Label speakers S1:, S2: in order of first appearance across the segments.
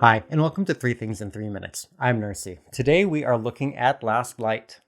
S1: Hi, and welcome to 3 Things in 3 Minutes. I'm Nersi. Today we are looking at Last Light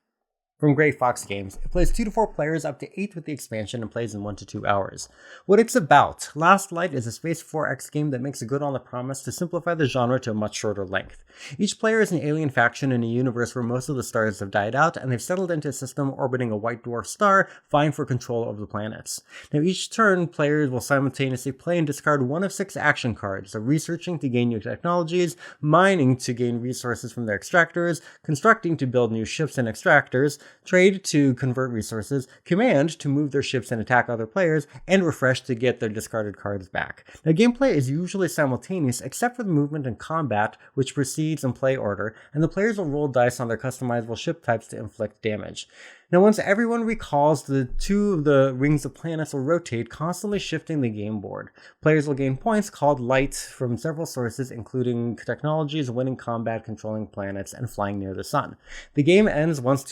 S1: from Gray Fox Games. It plays 2 to 4 players up to 8 with the expansion and plays in 1 to 2 hours. What it's about: Last Light is a Space 4X game that makes good on the promise to simplify the genre to a much shorter length. Each player is an alien faction in a universe where most of the stars have died out, and they've settled into a system orbiting a white dwarf star, vying for control over the planets. Now each turn, players will simultaneously play and discard 1 of 6 action cards, so researching to gain new technologies, mining to gain resources from their extractors, constructing to build new ships and extractors, trade to convert resources, command to move their ships and attack other players, and refresh to get their discarded cards back. Now gameplay is usually simultaneous except for the movement and combat, which proceeds in play order, and the players will roll dice on their customizable ship types to inflict damage. Now once everyone recalls, the 2 of the rings of planets will rotate, constantly shifting the game board. Players will gain points called light from several sources, including technologies, winning combat, controlling planets, and flying near the sun. The game ends once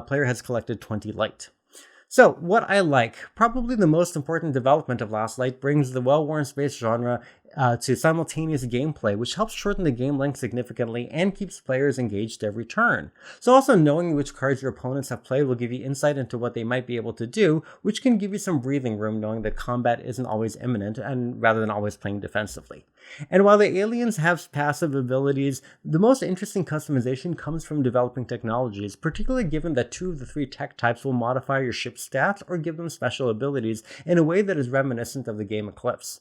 S1: player has collected 20 light. So, what I like, probably the most important development of Last Light, brings the well-worn space genre to simultaneous gameplay, which helps shorten the game length significantly and keeps players engaged every turn. So also knowing which cards your opponents have played will give you insight into what they might be able to do, which can give you some breathing room knowing that combat isn't always imminent, and rather than always playing defensively. And while the aliens have passive abilities, the most interesting customization comes from developing technologies, particularly given that 2 of the 3 tech types will modify your ship's stats or give them special abilities in a way that is reminiscent of the game Eclipse.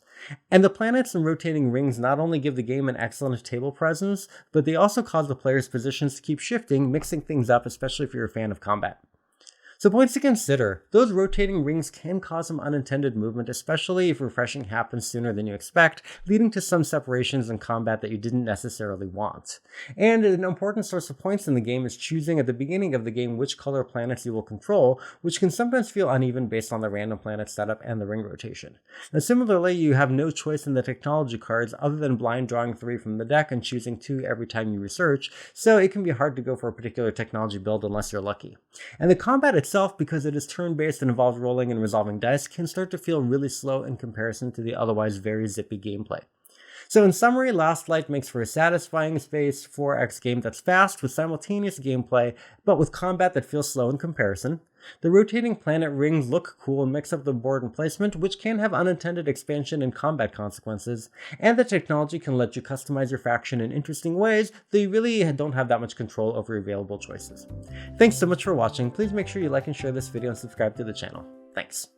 S1: And the planets and rotating rings not only give the game an excellent table presence, but they also cause the players' positions to keep shifting, mixing things up, especially if you're a fan of combat. So points to consider: those rotating rings can cause some unintended movement, especially if refreshing happens sooner than you expect, leading to some separations in combat that you didn't necessarily want. And an important source of points in the game is choosing at the beginning of the game which color planets you will control, which can sometimes feel uneven based on the random planet setup and the ring rotation. Now similarly, you have no choice in the technology cards other than blind drawing 3 from the deck and choosing 2 every time you research, so it can be hard to go for a particular technology build unless you're lucky. And the combat itself, because it is turn-based and involves rolling and resolving dice, can start to feel really slow in comparison to the otherwise very zippy gameplay. So in summary, Last Light makes for a satisfying Space 4X game that's fast with simultaneous gameplay, but with combat that feels slow in comparison. The rotating planet rings look cool and mix up the board and placement, which can have unintended expansion and combat consequences, and the technology can let you customize your faction in interesting ways, though you really don't have that much control over available choices. Thanks so much for watching. Please make sure you like and share this video and subscribe to the channel. Thanks.